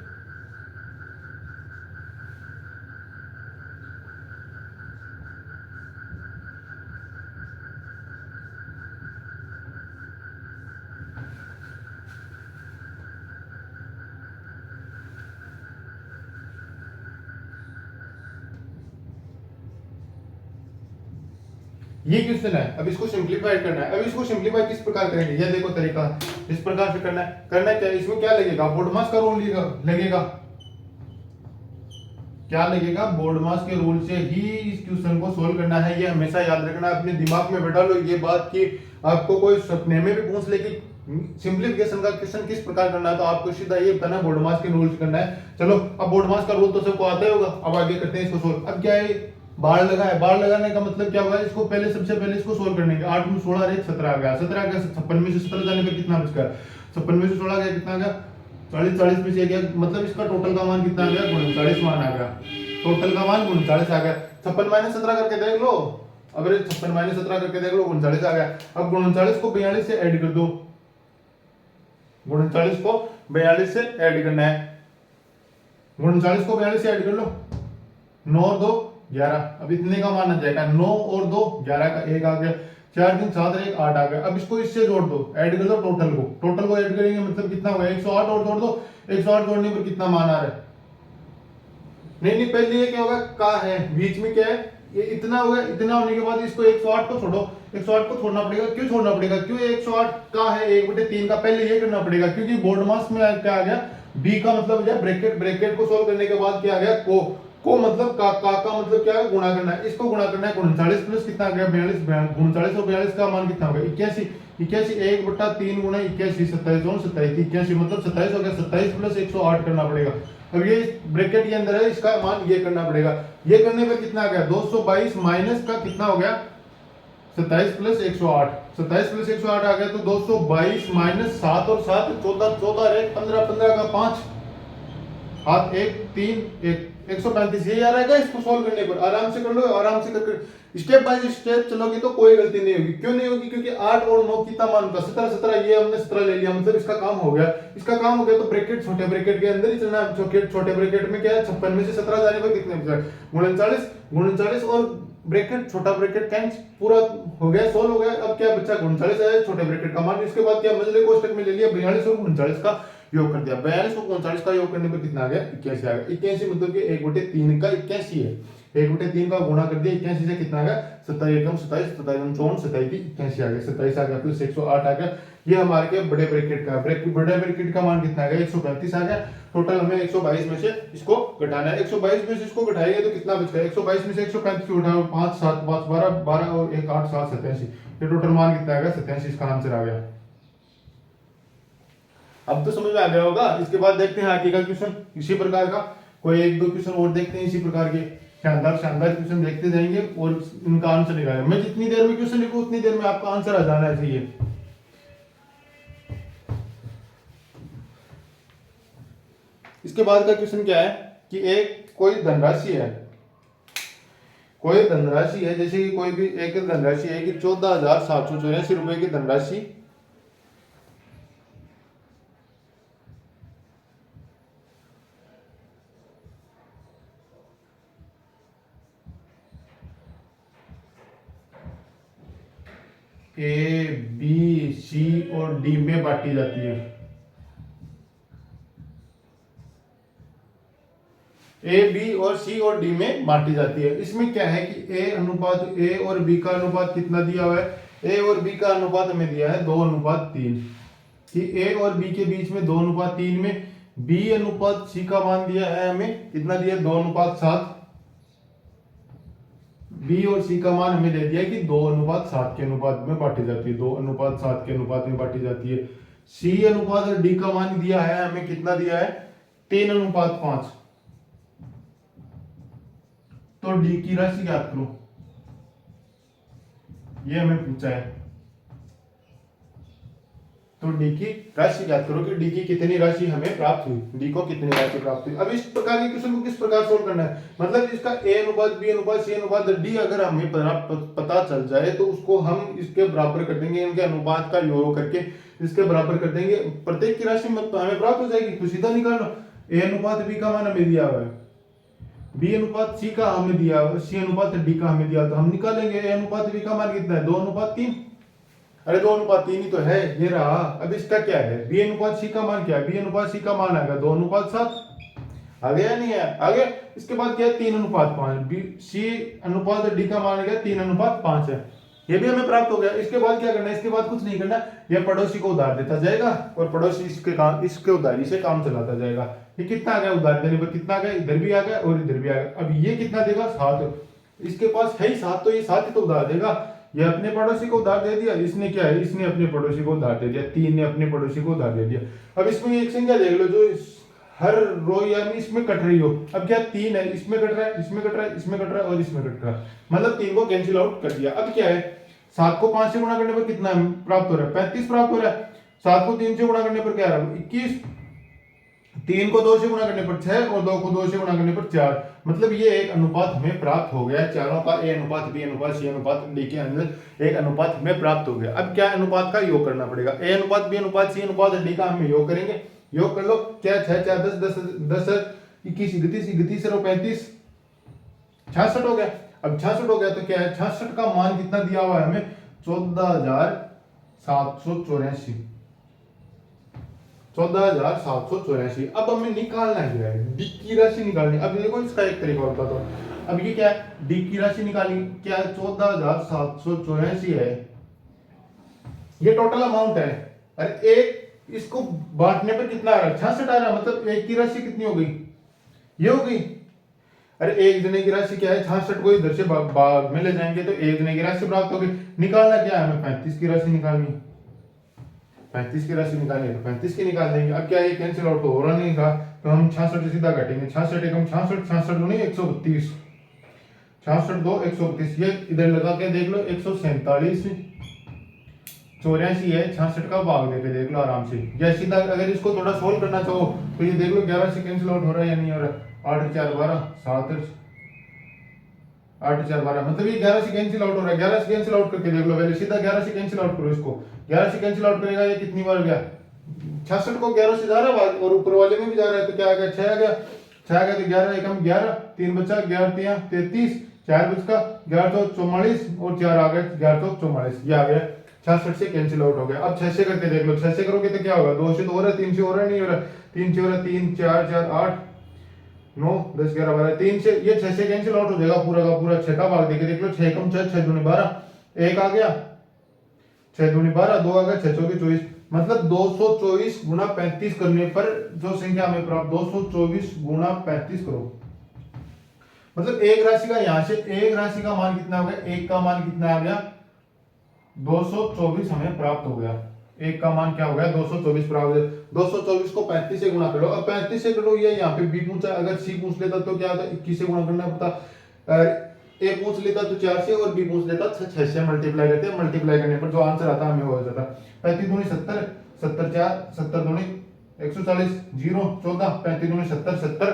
ये क्वेश्चन है। अब इसको सिंप्लीफाई करना है। अब इसको सिंप्लीफाई किस प्रकार करेंगे, ये देखो तरीका, इस प्रकार से करना है। करना क्या है, इसमें क्या लगेगा, बोर्डमास का रूल लगेगा, क्या लगेगा, बोर्डमास के रूल से ही इस क्वेश्चन को सोल्व करना है। ये हमेशा याद रखना, अपने दिमाग में बैठा लो ये बात कि आपको कोई सपने में भी पूछ ले कि सिंप्लीफिकेशन का क्वेश्चन किस प्रकार करना है, तो आपको सीधा ये बताना बोर्डमास के रूल से करना है। चलो अब बोर्डमास का रूल तो सबको आता ही होगा, अब आगे करते हैं इसको सोल्व। अब क्या है, बाढ़ लगा है, बाढ़ लगाने का मतलब क्या हुआ, इसको पहले सबसे पहले इसको सोल्व करने के 8 में 16 और 1 17 आ गया, 17 आ गया, 56 में से 17 जाने पर कितना बच गया, 56 में से 16 गया कितना आ गया 40, 40 में से गया, मतलब इसका टोटल का मान कितना आ गया 39 मान आ गया, टोटल का मान 39 आ गया। 56 माइनस 17 करके देख लो, अगर 56 माइनस 17 करके देख लो 39 आ गया। अब 39 को 42 से ऐड कर दो, 39 को 42 से ऐड करना है, 39 को 42 से ऐड कर लो, 9 और 2 11, अब इतने का मान आ जाएगा, 9 और 2 11 का 1 आ गया, 4 3 7 और 1 8 आ गया। अब इसको इससे जोड़ दो, ऐड कर दो टोटल को ऐड करेंगे मतलब कितना हुआ 108 और जोड़ दो, 108 जोड़ने पर कितना मान आ रहा है, नहीं पहले ये क्या होगा का है, बीच में क्या है ये इतना हो गया, इतना होने के बाद इसको 108 को छोड़ो, 108 को छोड़ना पड़ेगा, क्यों छोड़ना पड़ेगा, क्यों 108 का है 1/3 का, पहले ये करना पड़ेगा क्योंकि बोर्ड मास में क्या आ गया बी का मतलब है ब्रैकेट, ब्रैकेट को सोल्व करने के बाद क्या आ गया को मतलब का मतलब क्या है गुणा करना है, इसको गुणा करना है 39 प्लस कितना आ गया 42, 39 और 42 का मान कितना होगा 81, 81 1/3 गुणा 81 27 और 27 81 मतलब 27 हो गया, 27 प्लस 108 करना पड़ेगा। अब ये ब्रैकेट के अंदर है, इसका मान ये करना पड़ेगा, ये करने पर कितना आ गया 222 माइनस का कितना हो गया 27 प्लस 108, 27 प्लस 108 आ गया तो 222 माइनस 7 और 7 14, 14 और 1 15, 15 का 5 हाथ 1 3 1 135 ये आ रहेगा। इसको सॉल्व करने पर आराम से कर लो, आराम से कर स्टेप बाय स्टेप चलोगे तो कोई गलती नहीं होगी, क्यों नहीं होगी क्योंकि 8 और 9 कितना मान होगा 17, 17 ये हमने 17 ले लिया मतलब इसका काम हो गया, इसका काम हो गया तो ब्रैकेट छोटे ब्रैकेट के अंदर ही चलना, छोटे ब्रैकेट में क्या है 56 में से 17 जाने पर कितने बचा 39, 39 और ब्रैकेट छोटा ब्रैकेट कैंसिल पूरा हो गया, सोल्व हो गया। अब क्या बचा 39 है छोटे ब्रैकेट का मान, इसके बाद क्या मजले कोष्टक में ले लिया 42 और 39 का योग कर दिया, 42 और 39 का योग करने पर कितना आ गया 81 आ गया, 81 मतलब कि 1/3 का 81 है, 1/3 का गुणा कर दिया 81 से कितना आ गया 27 एकम 27 27 54 27 81 आ गया, 27 आ गया प्लस 108 आ गया। ये हमारे के बड़े ब्रैकेट का बड़े ब्रैकेट का मान कितना आ गया 135 आ गया। टोटल हमें 122 में से इसको घटाना है, 122 में से इसको घटाएंगे तो कितना बचेगा 122 में से 135 उठाओ 5 7 5 12 12 और 1 8 7 87, ये टोटल मान कितना आ गया 87, इसका आंसर आ गया। अब तो समझ में आ गया होगा। इसके बाद देखते हैं आगे का क्वेश्चन इसी प्रकार का, कोई एक दो क्वेश्चन और देखते हैं इसी प्रकार के शानदार शानदार क्वेश्चन देखते जाएंगे और इनका आंसर निकालेंगे। मैं जितनी देर में क्वेश्चन लिखूं उतनी देर में आपका आंसर आ जाना चाहिए। इसके बाद का क्वेश्चन क्या है कि एक कोई धनराशि है, कोई धनराशि है जैसे कि कोई भी एक धनराशि है कि 14,784 रुपए की धनराशि ए बी सी और डी में बांटी जाती है। ए बी और सी और डी में बांटी जाती है। इसमें क्या है कि ए अनुपात ए और बी का अनुपात कितना दिया हुआ है, ए और बी का अनुपात हमें दिया है 2:3 कि ए और बी के बीच में 2:3 में बी अनुपात सी का मान दिया है हमें कितना दिया 2:7, बी और सी का मान हमें दे दिया कि 2:7 के अनुपात में बांटी जाती है, 2:7 के अनुपात में बांटी जाती है। सी अनुपात और डी का मान दिया है हमें कितना दिया है 3:5, तो डी की राशि ज्ञात करो, ये हमें पूछा है। तो डी की राशि ज्ञात करो कि डी की कितनी राशि हमें प्राप्त हुई, डी को कितनी राशि प्राप्त हुई। अब इस प्रकार के क्वेश्चन को किस प्रकार सोल्व करना है, मतलब इसका ए अनुपात बी अनुपात सी अनुपात डी अगर हमें पता चल जाए तो उसको हम इसके बराबर कर देंगे, इनके अनुपात का योग करके इसके बराबर कर देंगे, प्रत्येक की राशि हमें प्राप्त हो जाएगी। तो सीधा निकाल लो, ए अनुपात बी का मान हमें दिया हुआ है, बी अनुपात सी का हमें दिया हुआ है, सी अनुपात डी का हमें दिया, तो हम निकालेंगे ए अनुपात बी का मान कितना है 2:3, अरे 2:3 ही तो है, ये रहा। अब इसका क्या है बी अनुपात सी का मान क्या है, बी अनुपात सी का मान आएगा 2:7, आ गया नहीं है आगे। इसके बाद क्या है 3:5, बी सी अनुपात डी का मान आ गया 3:5 है, ये भी हमें प्राप्त हो गया। इसके बाद क्या करना है, इसके बाद कुछ नहीं करना, ये पड़ोसी को उधार देता जाएगा और पड़ोसी इसके उधारी से काम चलाता जाएगा। ये कितना आ गया उधार देने पर कितना आ गया, इधर भी आ गया और इधर भी आ गया। अब ये कितना देगा 7, इसके पास है ही 7, तो ये 7 ही तो उधार देगा। ये अपने पड़ोसी को उधार दे दिया, इसने क्या है इसने अपने पड़ोसी को उधार दे दिया, 3 ने अपने पड़ोसी को उधार दे दिया। अब इसमें एक संख्या देख लो जो हर रो यानी इसमें कट रही हो। अब क्या 3 है, इसमें कट रहा है, इसमें कट रहा है, इसमें कट रहा है और इसमें कट रहा है, मतलब 3 को कैंसिल आउट कर दिया। अब क्या है, 7 को 5 से गुणा करने पर कितना प्राप्त हो रहा है, 35 प्राप्त हो रहा है। 7 को 3 से गुणा करने पर क्या आ रहा है, 21। 3 को 2 से गुणा करने पर 6 और 2 को 2 से गुणा करने पर 4, मतलब ये एक अनुपात हमें प्राप्त हो गया चारों का, ए अनुपात बी अनुपात सी अनुपात डी के अंदर एक अनुपात हमें प्राप्त हो गया। अब क्या अनुपात का योग करना पड़ेगा, ए अनुपात बी अनुपात सी अनुपात डी का हमें योग करेंगे। योग कर लो, क्या 6 4 10 10 10 21 31 31 और 35 66 हो गया। अब 66 हो गया तो क्या है, 66 का मान कितना दिया हुआ है हमें, 14,784, 14,784। अब हमें निकालना है डी की राशि निकालनी। अब देखो इसका एक तरीका होता तो, अब ये क्या है, डी की राशि निकाली, क्या 14,784 है, ये टोटल अमाउंट है। अरे एक इसको बांटने पर कितना आ रहा है, 66 आ रहा है, मतलब एक की राशि कितनी हो गई, ये हो गई। अरे एक जने की राशि क्या है, 66 को इधर से भाग में ले जाएंगे तो एक जने की राशि प्राप्त होगी। निकालना क्या है हमें, 35 की राशि निकालनी, 35 की राशि निकालनी है तो 35 की निकाल देंगे। अब क्या ये कैंसिल आउट तो हो रहा नहीं था, तो हम 66 से सीधा काटेंगे, 66 एकम 66, 66 दूनी 132, 66 दो 132, ये इधर लगा के देख लो, 147 84 है, 66 का भाग देके देख लो आराम से, या सीधा अगर इसको थोड़ा सोल्व करना चाहो तो ये देख लो 11 से कैंसिल आउट हो रहा है या नहीं हो रहा, 8 4 12 7 8 4 12, मतलब ये 11 से कैंसिल आउट हो रहा है। 11 से कैंसिल आउट करके देख लो पहले, सीधा 11 से कैंसिल आउट करो इसको, 11 से कैंसिल आउट करेगा ये कितनी बार गया, 66 को 11 से जा रहा है और ऊपर वाले में भी जा रहा है, तो क्या आ गया 6 आ गया, 6 आ गया तो 11 एकम 11, 3 बचा 11 3 33, 4 बचका 11 44 और 4 आ गए 11 44, ये आ गया 66 से कैंसिल आउट हो गया। अब 6 से करके देख लो, 6 से करोगे तो क्या होगा, 2 से तो हो रहा है, 3 से हो रहा है, नहीं हो रहा, 3 से हो रहा है, 3 4 4 8 9 10 11 12, 3 से ये 6 से कैंसिल आउट हो जाएगा पूरा का पूरा, 6 का भाग देके देख लो, 6 कम 6 6 दूनी 12, 1 आ गया, 6 दूनी 12, 2 आ गया 6 चौकी 24, मतलब 224 गुना 35 करने पर जो संख्या हमें प्राप्त, 224 गुना 35 करो, मतलब एक राशि का यहां से एक राशि का मान कितना हो गया, एक का मान कितना आ गया 224 हमें प्राप्त हो गया, एक का मान क्या हो गया 224 प्राप्त हो गया। 224 को 35 से गुणा करो, अब 35 से करो, ये यहाँ पे बी पूछा, अगर सी पूछ लेता तो क्या होता, 21 से गुणा करना पड़ता, ए पूछ लेता तो 4 से और बी पूछ लेता 6 से मल्टीप्लाई करते हैं, मल्टीप्लाई करने पर जो आंसर आता हमें वो हो जाता, 35 दूनी 70, 70 4 70 दूनी 140 0 14, 35 दूनी 70 70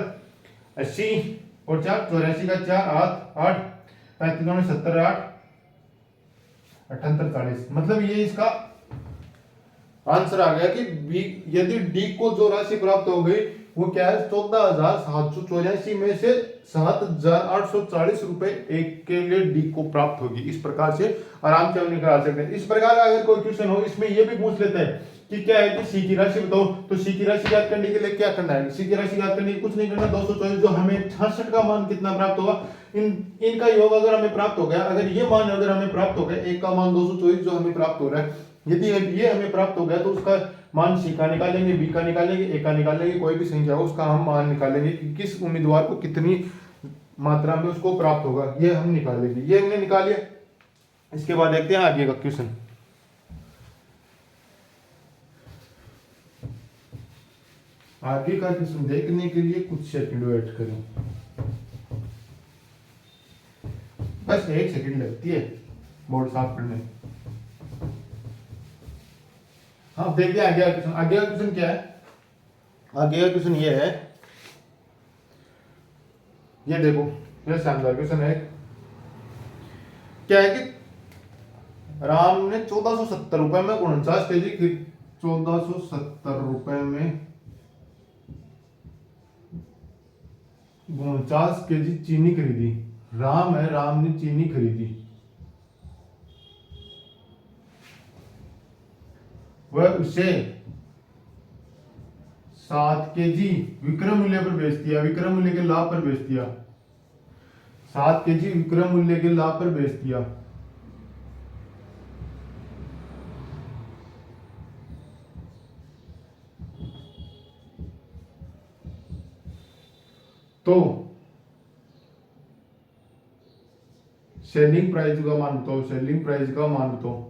80 और 4 84 का 4 8 8, 35 दूनी 70 8 78 40, मतलब ये इसका आंसर आ गया कि बी, यदि डी को जो राशि प्राप्त हो गई वो क्या है, 14,784 में से 7,840 रुपए एक के लिए डी को प्राप्त होगी। इस प्रकार से आराम से हम निकाल सकते हैं। इस प्रकार का अगर कोई क्वेश्चन हो, इसमें ये भी पूछ लेते हैं कि क्या है कि सी की राशि बताओ, तो सी की राशि याद करने के लिए क्या करना है, सी की राशि याद करने के कुछ नहीं करना, 224 जो हमें 66 का मान कितना प्राप्त होगा, इनका योग अगर हमें प्राप्त हो गया, अगर ये मान अगर हमें प्राप्त हो गया, एक का मान 224 जो हमें प्राप्त हो रहा है, यदि ये हमें प्राप्त हो गया तो उसका मान सी का निकालेंगे, बी का निकालेंगे, ए का निकालेंगे, कोई भी संख्या हो उसका हम मान निकालेंगे कि किस उम्मीदवार को कितनी मात्रा में उसको प्राप्त होगा, ये हम निकालेंगे। ये हमने निकाल लिया। इसके बाद देखते हैं आगे का क्वेश्चन। आगे का क्वेश्चन देखने के लिए कुछ सेकंड वेट करें, बस 1 सेकंड लगती है बोर्ड साफ करने। हाँ देखते हैं आगे का क्वेश्चन। आगे का क्वेश्चन क्या है, आगे का क्वेश्चन ये है, ये देखो, ये शानदार क्वेश्चन है। क्या है कि राम ने 1470 रुपए में 49 केजी की 1470 रुपए में 49 केजी चीनी खरीदी। राम है, राम ने चीनी खरीदी, वह उसे 7 केजी विक्रय मूल्य पर बेच दिया, विक्रय मूल्य के लाभ पर बेच दिया, 7 केजी विक्रय मूल्य के लाभ पर बेच दिया। तो सेलिंग प्राइस का मान बताओ, सेलिंग प्राइस का मान बताओ।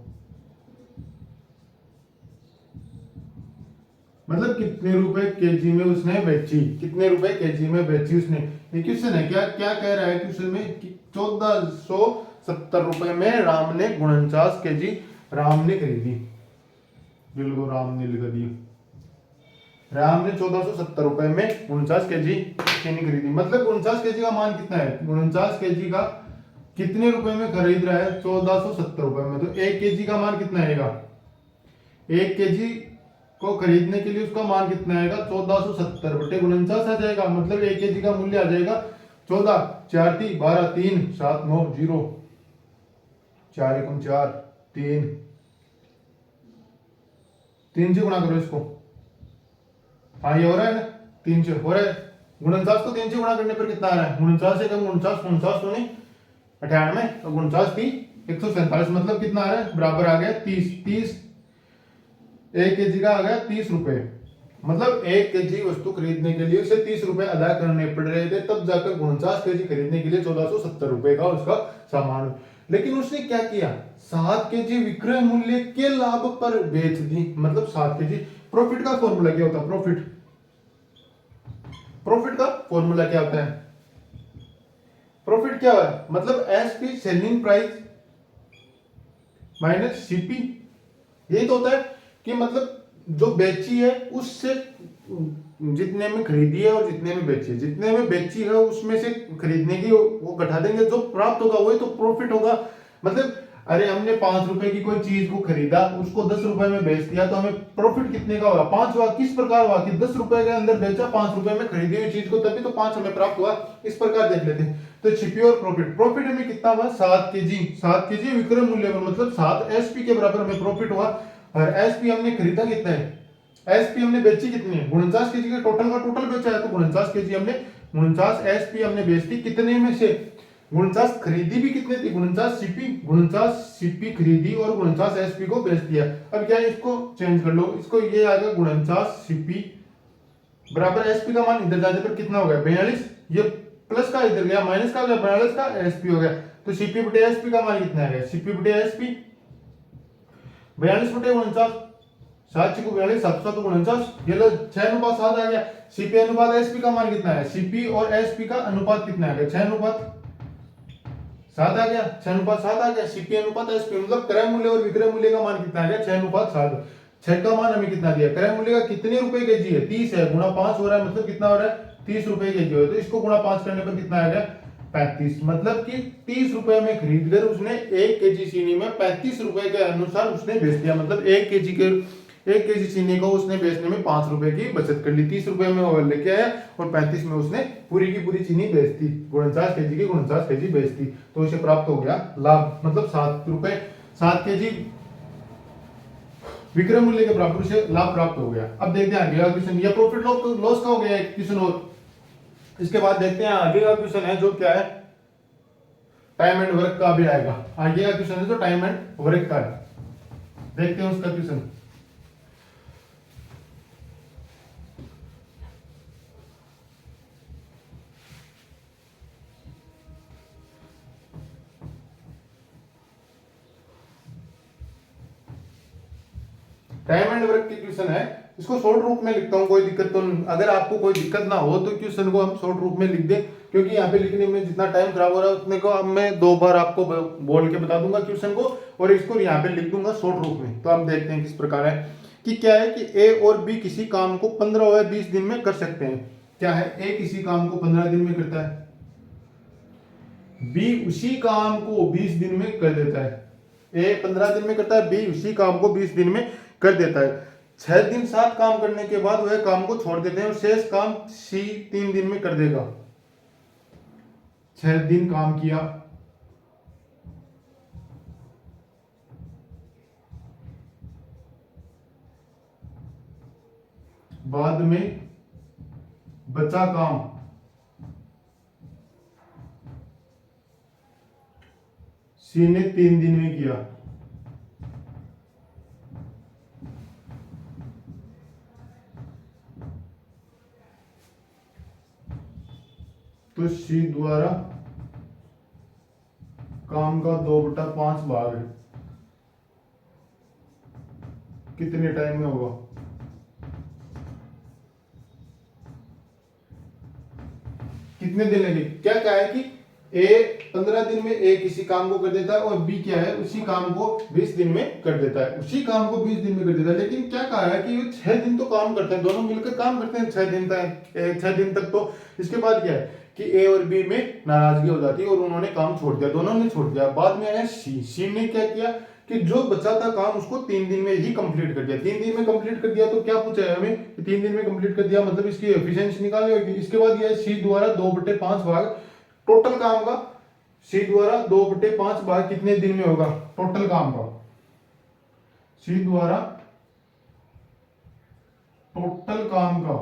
मतलब कितने रुपए केजी में उसने बेची, कितने रुपए केजी में बेची उसने। ये क्वेश्चन है, क्या क्या कह रहा है क्वेश्चन में कि 1470 रुपए में राम ने 49 केजी राम ने खरीदी। बिल्कुल राम ने लिख दिया, राम ने 1470 रुपए में 49 केजी चीनी खरीदी। मतलब 49 केजी का मान कितना है, 49 केजी का कितने रुपए में खरीद रहा है, 1470 रुपए में। तो 1 केजी का मान कितना आएगा, 1 केजी को खरीदने के लिए उसका मान कितना आएगा, 1470 बटे 49 आ जाएगा। मतलब 1 केजी का मूल्य आ जाएगा 14, 4 × 12, 3, 7, 9, 0, 4 × 4, 3, 3 से गुणा करो इसको। हाँ ये हो रहा है ना, 3 से हो रहा है। 49 को 3 से गुणा करने पर कितना आ रहा है, 49 से कम 49, 49 तो नहीं 98, तो 49 थी 147, मतलब कितना आ रहा है, बराबर आ गया 30। 30 1 केजी का आ गया 30 रुपए। मतलब 1 केजी वस्तु खरीदने के लिए उसे 30 रुपए अदा करने पड़ रहे थे, तब जाकर 49 केजी खरीदने के लिए 1470 रुपए का उसका सामान। लेकिन उसने क्या किया, 7 केजी विक्रय मूल्य के लाभ पर बेच दी। मतलब 7 केजी, प्रॉफिट का फॉर्मूला क्या होता है, प्रॉफिट, प्रॉफिट का फॉर्मूला क्या होता है, प्रॉफिट क्या है, मतलब SP selling price minus CP. यही तो होता है कि मतलब जो बेची है उससे जितने में खरीदी है और जितने में बेची है, जितने में बेची है उसमें से खरीदने की वो घटा देंगे, जो प्राप्त होगा वही तो प्रॉफिट होगा। मतलब अरे हमने 5 रुपए की कोई चीज को खरीदा, उसको 10 रुपए में बेच दिया, तो हमें प्रॉफिट कितने का होगा, 5 हुआ। किस प्रकार हुआ कि 10 रुपए के अंदर बेचा 5 रुपए में खरीदी हुई चीज को, तभी तो 5 हमें प्राप्त हुआ। इस प्रकार देख लेते हैं। तो छिपी और प्रॉफिट, प्रॉफिट हमें कितना हुआ 7 केजी, 7 केजी विक्रय मूल्य पर, मतलब 7 एसपी के बराबर हमें प्रॉफिट हुआ। और एसपी हमने खरीदा कितना है, एसपी हमने बेची कितनी है, 49 केजी के टोटल का टोटल बेचा है, तो 49 केजी हमने 49 एसपी हमने बेचती कितने में से, 49 खरीदी भी कितने थी, 49 सीपी खरीदी और 49 एसपी को बेच दिया। अब क्या है, इसको चेंज कर लो, इसको ये आएगा 49 सीपी बराबर एसपी का मान इधर जाने पर कितना हो गया 42, ये प्लस का इधर गया माइनस का हो गया 42 का एसपी हो गया। तो सीपी बटे एसपी का मान कितना आ गया, सीपी बटे एसपी 42 बटे 49, 7 × 42, 7 × 49, ये लो 6:7 आ गया। सीपी अनुपात एसपी का मान कितना है, सीपी और एसपी का अनुपात कितना आ गया 6:7 आ गया, 6:7 आ गया। सीपी अनुपात एसपी, मतलब क्रय मूल्य और विक्रय मूल्य का मान कितना आ गया 6:7। 6 का मान हमें कितना दिया, क्रय मूल्य का कितने रुपए केजी है 30 है, गुणा 5 हो रहा है, मतलब कितना हो रहा है 30 रुपए केजी हो, तो इसको गुणा 5 करने पर कितना आ गया 35। मतलब कि 30 रुपए में खरीद कर उसने 1 केजी चीनी में 35 रुपए के अनुसार उसने बेच दिया। मतलब 1 केजी चीनी को उसने बेचने में 5 रुपए की बचत कर ली। 30 रुपए में वो लेके आया और 35 में उसने पूरी की पूरी चीनी बेच दी, 49 केजी की 49 केजी बेच दी, तो उसे प्राप्त हो गया लाभ। मतलब 7 केजी विक्रय मूल्य के बराबर उसे लाभ प्राप्त हो गया। अब देखते हैं आगे का क्वेश्चन, ये प्रॉफिट लॉस का हो गया एक क्वेश्चन और। इसके बाद देखते हैं आगे का क्वेश्चन है जो क्या है, टाइम एंड वर्क का भी आएगा। आगे का क्वेश्चन है जो टाइम एंड वर्क का है, देखते हैं उसका क्वेश्चन। टाइम एंड वर्क की क्वेश्चन है, इसको शॉर्ट रूप में लिखता हूं, कोई दिक्कत तो नहीं। अगर आपको कोई दिक्कत ना हो तो क्वेश्चन को हम शॉर्ट रूप में लिख दें, क्योंकि यहाँ पे लिखने में जितना टाइम खराब हो रहा है उतने को अब मैं 2 बार आपको बोल के बता दूंगा क्वेश्चन को, और इसको यहाँ पे लिख दूंगा शॉर्ट रूप में। तो आप देखते हैं किस प्रकार है कि क्या है कि ए और बी किसी काम को 15 या 20 दिन में कर सकते हैं। क्या है, ए किसी काम को 15 दिन में करता है, बी उसी काम को 20 दिन में कर देता है। ए 15 दिन में करता है, बी उसी काम को 20 दिन में कर देता है। 6 दिन 7 काम करने के बाद वह काम को छोड़ देते हैं और शेष काम सी 3 दिन में कर देगा। 6 दिन काम किया, बाद में बचा काम सी ने 3 दिन में किया। तो सी द्वारा काम का 2/5 भाग कितने टाइम में होगा, कितने दिन लगे, क्या कहा है कि ए 15 दिन में ए किसी काम को कर देता है और बी क्या है उसी काम को 20 दिन में कर देता है, उसी काम को 20 दिन में कर देता है। लेकिन क्या कहा है कि ये 6 दिन तो काम करते हैं, दोनों मिलकर काम करते हैं 6 दिन तक, 6 दिन तक। तो इसके बाद क्या है कि ए और बी में नाराजगी हो जाती है और उन्होंने काम छोड़ दिया, दोनों ने छोड़ दिया। बाद में आया सी, सी ने क्या किया कि जो बचा था काम उसको 3 दिन में ही कंप्लीट कर दिया। 3 दिन में कंप्लीट कर दिया तो क्या पूछा है हमें, 3 दिन में कंप्लीट कर दिया मतलब इसकी एफिशिएंसी निकालनी होगी। इसके बाद यह सी द्वारा 2/5 भाग टोटल काम का, सी द्वारा 2/5 भाग कितने दिन में होगा टोटल काम का, सी द्वारा टोटल काम का,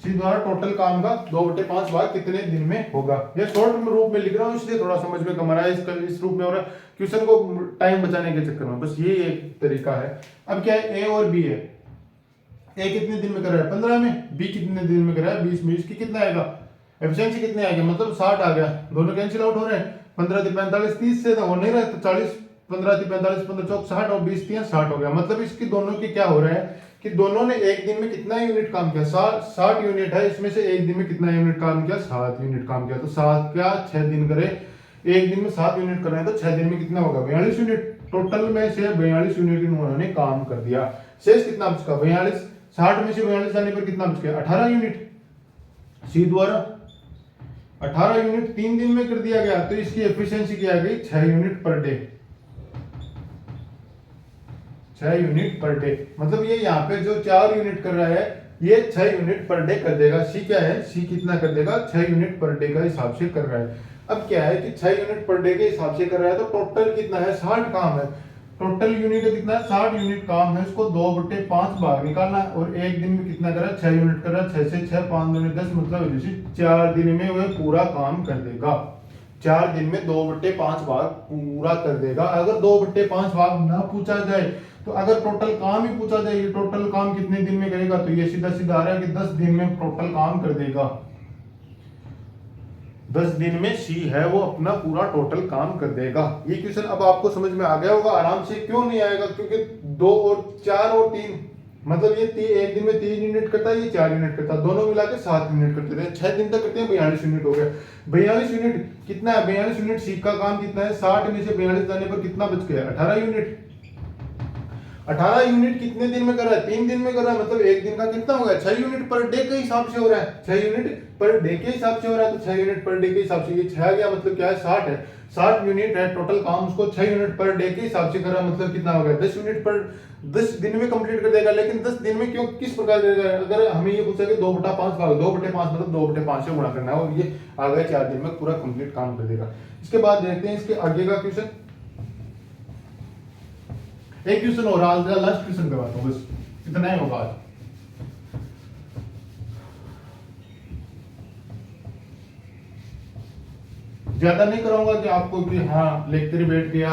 सी द्वारा टोटल काम का 2/5 भाग कितने दिन में होगा। ये शॉर्ट रूप में लिख रहा हूँ इसलिए थोड़ा समझ में कम आ रहा है, इसका इस रूप में हो रहा है क्वेश्चन को टाइम बचाने के चक्कर में, बस ये एक तरीका है। अब क्या है ए और बी है, ए कितने दिन में कर रहा है 15 में, बी कितने दिन में कर रहा है 20 में, इसकी कितना आएगा एफिशिएंसी कितने आएगा मतलब 60 आ गया, दोनों कैंसिल आउट हो रहे हैं, 15 × 45 30 से हो नहीं रहा तो 40, 15 × 45 15 चौक 60 और 20 × 60 हो गया। मतलब इसकी दोनों की क्या हो रहा है कि दोनों ने एक दिन में कितना यूनिट काम किया, 60 यूनिट है, इसमें से एक दिन में कितना यूनिट काम किया 7 यूनिट काम किया। तो 7 क्या 6 दिन करे, एक दिन में 7 यूनिट कर रहे हैं तो 6 दिन में कितना होगा 42 यूनिट, टोटल में से 42 यूनिट उन्होंने काम कर दिया। शेष कितना बचका 42, 60 में से 42 जाने पर कितना बच गया 18 यूनिट, सी द्वारा 18 यूनिट 3 दिन में कर दिया गया। तो इसकी एफिशिएंसी क्या आ गई 6 unit per day, 6 unit per day. मतलब ये यहाँ पे जो 4 यूनिट कर रहा है ये 6 यूनिट पर डे कर देगा। सी क्या है, सी कितना कर देगा 6 यूनिट पर डे का हिसाब से कर रहा है। अब क्या है कि 6 यूनिट पर डे के हिसाब से कर रहा है तो टोटल कितना है 60 काम है, टोटल यूनिट कितना है 60 यूनिट काम है, इसको 2/5 भाग निकालना है और एक दिन में कितना कर रहा है 6 यूनिट कर रहा है, 6 से 6 5 दूनी 10 मतलब 4 दिन में वह पूरा काम कर देगा, 4 दिन में 2/5 भाग पूरा कर देगा। अगर 2/5 भाग ना पूछा जाए तो अगर टोटल काम ही पूछा जाए टोटल काम कितने दिन में करेगा तो ये सीधा सीधा आ रहा है कि 10 दिन में टोटल काम कर देगा, 10 दिन में सी है वो अपना पूरा टोटल काम कर देगा। ये क्वेश्चन अब आपको समझ में आ गया होगा आराम से। क्यों नहीं आएगा, क्योंकि 2 और 4 और 3 मतलब ये एक दिन में 3 यूनिट करता है, ये 4 यूनिट करता है, दोनों मिला के 7 यूनिट करते हैं, 6 दिन तक करते हैं 42 यूनिट हो गया। 42 यूनिट कितना है 42 यूनिट सी का काम कितना है 60 में से 42 जाने पर कितना बच गया 18 यूनिट। 18 यूनिट कितने दिन में कर रहा है 3 दिन में कर रहा है, मतलब एक दिन का कितना हो गया 6 यूनिट पर डे के हिसाब से हो रहा है, 6 यूनिट पर डे के हिसाब से हो रहा है। तो 6 यूनिट पर डे के हिसाब से ये 6 आ गया मतलब क्या है 60 है, 60 यूनिट है टोटल काम, उसको 6 यूनिट पर डे के हिसाब से कर रहा है मतलब कितना हो गया 10 यूनिट पर 10 दिन में कंप्लीट कर देगा। लेकिन 10 दिन में क्यों किस प्रकार करेगा, अगर हमें ये पूछा कि 2/5 भाग 2/5 मतलब 2/5 से गुणा करना है और ये आ गया 4 दिन में पूरा कंप्लीट काम कर देगा। इसके बाद देखते हैं इसके आगे का क्वेश्चन, एक क्वेश्चन और आज लास्ट क्वेश्चन करवाता हूँ, बस इतना ही होगा आज। ज्यादा नहीं कराऊंगा कि आपको कि हाँ लेक्चर बैठ गया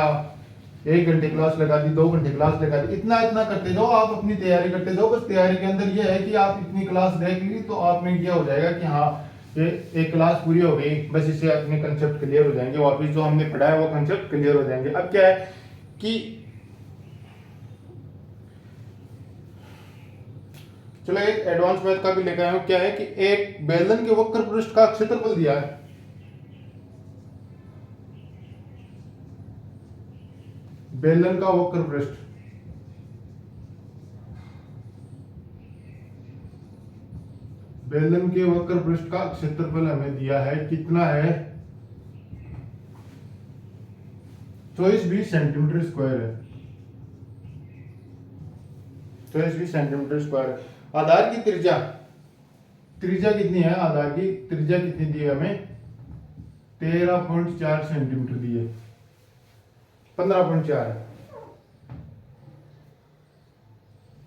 1 घंटे क्लास लगा दी 2 घंटे क्लास लगा दी, इतना इतना करते जाओ, आप अपनी तैयारी करते जाओ। बस तैयारी के अंदर ये है कि आप इतनी क्लास देख ली तो आप में क्या हो जाएगा कि हाँ ये एक क्लास पूरी हो गई, बस इससे अपने कंसेप्ट क्लियर हो जाएंगे, वापिस जो हमने पढ़ा है वो कंसेप्ट क्लियर हो जाएंगे। अब क्या है कि चलो एक एडवांस मैथ का भी लेकर आया हूं। क्या है कि एक बेलन के वक्र पृष्ठ का क्षेत्रफल दिया है, बेलन का वक्र पृष्ठ, बेलन के वक्र पृष्ठ का क्षेत्रफल हमें दिया है, कितना है 24-20 सेंटीमीटर स्क्वायर है, 24-20 सेंटीमीटर स्क्वायर। आधार की त्रिज्या, त्रिज्या कितनी है, आधार की त्रिज्या कितनी दी है हमें 13.4 सेंटीमीटर दी है, 15.4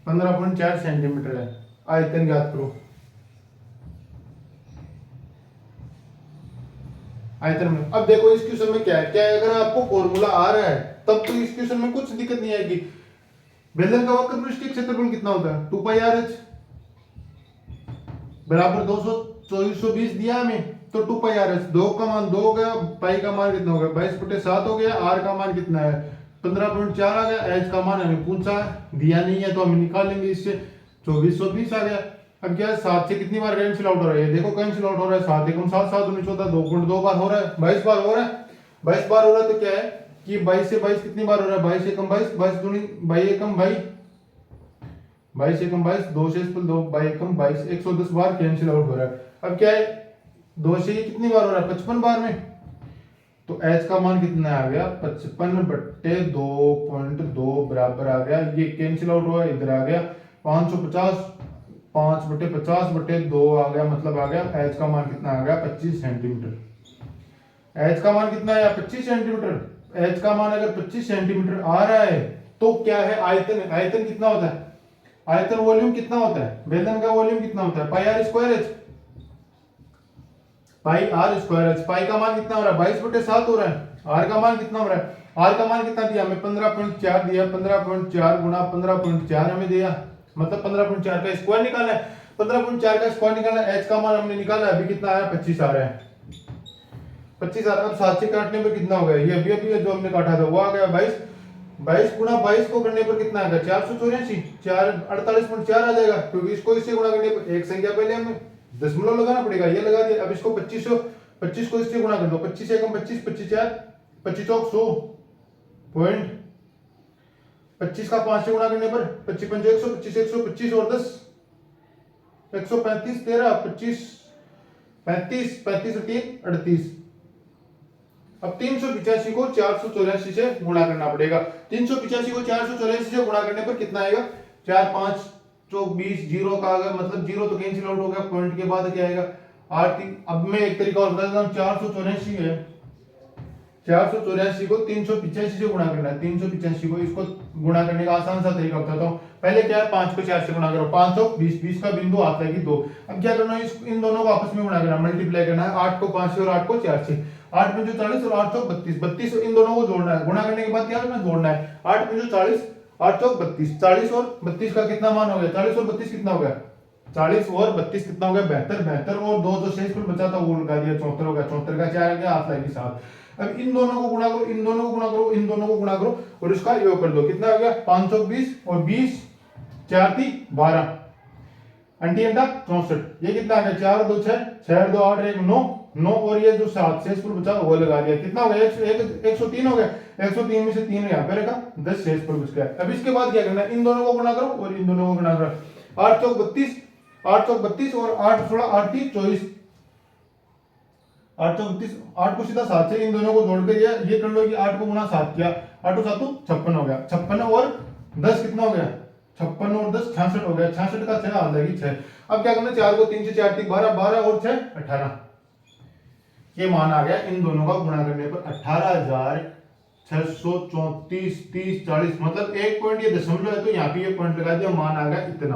15.4 सेंटीमीटर है। आयतन ज्ञात करो, आयतन में। अब देखो इस क्वेश्चन में क्या है, क्या है अगर आपको फॉर्मूला आ रहा है तब तो इस क्वेश्चन में कुछ दिक्कत नहीं आएगी। बेलन का वक्र पृष्ठ क्षेत्रफल कितना होता है 2πr(h) बराबर 2420 दिया हमें, तो 2πr(h) 2 का मान 2 हो गया, पाई का मान कितना हो गया 22/7 हो गया, r का मान कितना है 15.4 आ गया, h का मान हमें पूछा दिया नहीं है तो हम निकाल लेंगे इससे 2420 आ गया। अब क्या है, 7 से कितनी बार कैंसिल आउट हो रहा है, ये देखो कैंसिल आउट हो रहा है, 7 एकम 7, 7 दूनी 14, 2 बार हो रहा है, 22 बार हो रहा है, 22 बार हो रहा है। तो क्या है कि 22 से 22 कितनी बार हो रहा है, 22 एकम 22, 22 दूनी 22 एकम 22, 22 एकम 22, 2 से 2 22 एकम 22, 110 बार कैंसिल आउट हो रहा है। अब क्या है 2 से ये कितनी बार हो रहा है, 55 बार में। तो h का मान कितना आ गया, 55/2.2 बराबर आ गया, ये कैंसिल आउट हुआ, इधर आ गया 550, 5/50/2 आ गया, मतलब आ गया h का मान कितना आ गया, 25 सेंटीमीटर। h का मान कितना आया, 25 सेंटीमीटर। h का मान अगर 25 सेंटीमीटर आ रहा है तो क्या है, आयतन, आयतन कितना होता है, आयतन वॉल्यूम कितना होता है, बेलन का वॉल्यूम कितना होता है, pi r square h, pi r square h. Pi का मान कितना हो रहा है, 22/7 हो रहा है। आर का मान कितना हो रहा है, आर का मान कितना दिया हमें, 15.4 दिया, 15.4 गुना 15.4 हमें दिया, मतलब 15.4 का स्क्वायर निकालना है, 15.4 का स्क्वायर निकालना है। एच का मान हमने निकाला, अभी कितना आया, 25 आ रहा है, 25 आ रहा है। अब 7 से काटने पर कितना हो गया, ये अभी जो हमने काटा था वो आ गया 22, 22 गुना 22 को करने पर कितना आएगा, 484, 48.4 आ जाएगा, क्योंकि इसको इससे गुणा करने पर एक संख्या पहले हमें दशमलव लगाना पड़ेगा, ये लगा दिया। अब इसको 25 को इससे गुणा कर दो, 25 एकम 25, 25 4, 25 चौक 100 पॉइंट, 25 का 5 से गुणा करने पर 25 पंजे 100, 25 125 और 10 135, 13 25 35, 35 और 3 38। अब 385 को 484 से गुणा करना पड़ेगा। 385 को 484 से गुणा करने पर कितना आएगा, 4 5 चौक 20, जीरो का आ गया, मतलब जीरो तो कैंसिल आउट हो गया, पॉइंट के बाद क्या आएगा 8। अब मैं एक तरीका और बता देता हूं, 484 है, 484 को 385 से गुणा करना है, 385 को इसको गुणा करने का आसान सा तरीका बताता हूँ। पहले क्या है, 5 को 4 से गुणा करो, 5 चौक 20, 20 का बिंदु आता है कि 2। अब क्या करना है, इन दोनों को आपस में गुणा करना, मल्टीप्लाई करना है, 8 को 5 से और 8 को 4 से, 8 पंजे 40 और 8 चौक 32, 32 इन दोनों को जोड़ना है, गुणा करने के बाद क्या करना है, जोड़ना है, 8 पंजे 40, 8 चौक 32, 40 और 32 का कितना मान हो गया, 40 और 32 कितना हो गया, 40 और 32 कितना हो गया, 72, 72 और 2 जो शेष पर बचा था वो लगा दिया, 74 हो गया, 74 का 4 आ गया, हाथ लगी 7। अब इन दोनों को गुणा करो, इन दोनों को गुणा करो, इन दोनों को गुणा करो और इसका योग कर दो, कितना हो गया, 520 और 20 4 3 12, अंटी अंडा 64, ये कितना आ गया, 4 2 6, 6 2 8 1 9, 9 और ये जो 7 शेष पर बचा वो लगा दिया, कितना हो गया, 103 हो गया, 103 में से 3 यहाँ पे रखा, 10 शेष पर बच गया। अब इसके बाद क्या करना है, इन दोनों को गुणा करो और इन दोनों को गुणा करो, 8 चौक 32, 8 चौक 32 और 8 16 8 3 24, 8 चौक 32, 8 को सीधा 7 से इन दोनों को जोड़ के ये कर लो कि 8 को गुणा 7 किया, 8 और 7 56 हो गया, 56 और 10 कितना हो गया, 56 और 10 66 हो गया, 66 का 6 आ जाएगी 6। अब क्या करना है, 4 को 3 से 4 3 12, 12 और 6 18, ये मान आ गया, इन दोनों का गुणा करने पर 18,634 30 40, मतलब एक पॉइंट ये दशमलव है तो यहाँ पे ये पॉइंट लगा दिया, मान आ गया इतना,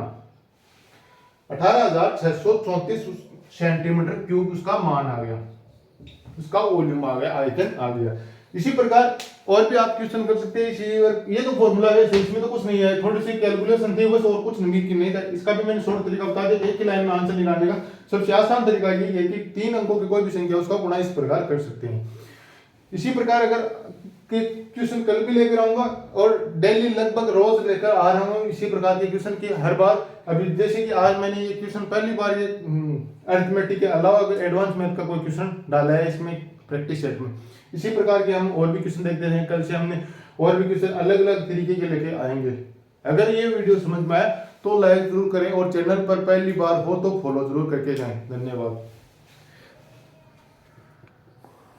18,634 सेंटीमीटर क्यूब उसका मान आ गया, उसका वॉल्यूम आ गया, आयतन आ गया। इसी प्रकार और भी आप क्वेश्चन कर सकते हैं, ये तो फॉर्मूला है, इसमें तो कुछ नहीं है, थोड़ी सी कैलकुलेशन थी बस, और कुछ नहीं था। इसका भी मैंने शॉर्ट तरीका बता दिया, एक ही लाइन में आंसर निकालने का सबसे आसान तरीका ये है कि 3 अंकों की कोई भी संख्या उसका गुणा इस प्रकार कर सकते हैं। इसी प्रकार अगर क्वेश्चन कल भी लेकर आऊंगा और डेली लगभग रोज लेकर आ रहा हूँ इसी प्रकार के क्वेश्चन की हर बार। अभी जैसे कि आज मैंने ये क्वेश्चन पहली बार ये अरिथमेटिक के अलावा अगर एडवांस मैथ का कोई क्वेश्चन डाला है इसमें प्रैक्टिस सेट में। इसी प्रकार के हम और भी क्वेश्चन देखते हैं, कल से हमने और भी क्वेश्चन अलग अलग तरीके के लेके आएंगे। अगर ये वीडियो समझ में आए तो लाइक जरूर करें और चैनल पर पहली बार हो तो फॉलो जरूर करके जाएं। धन्यवाद।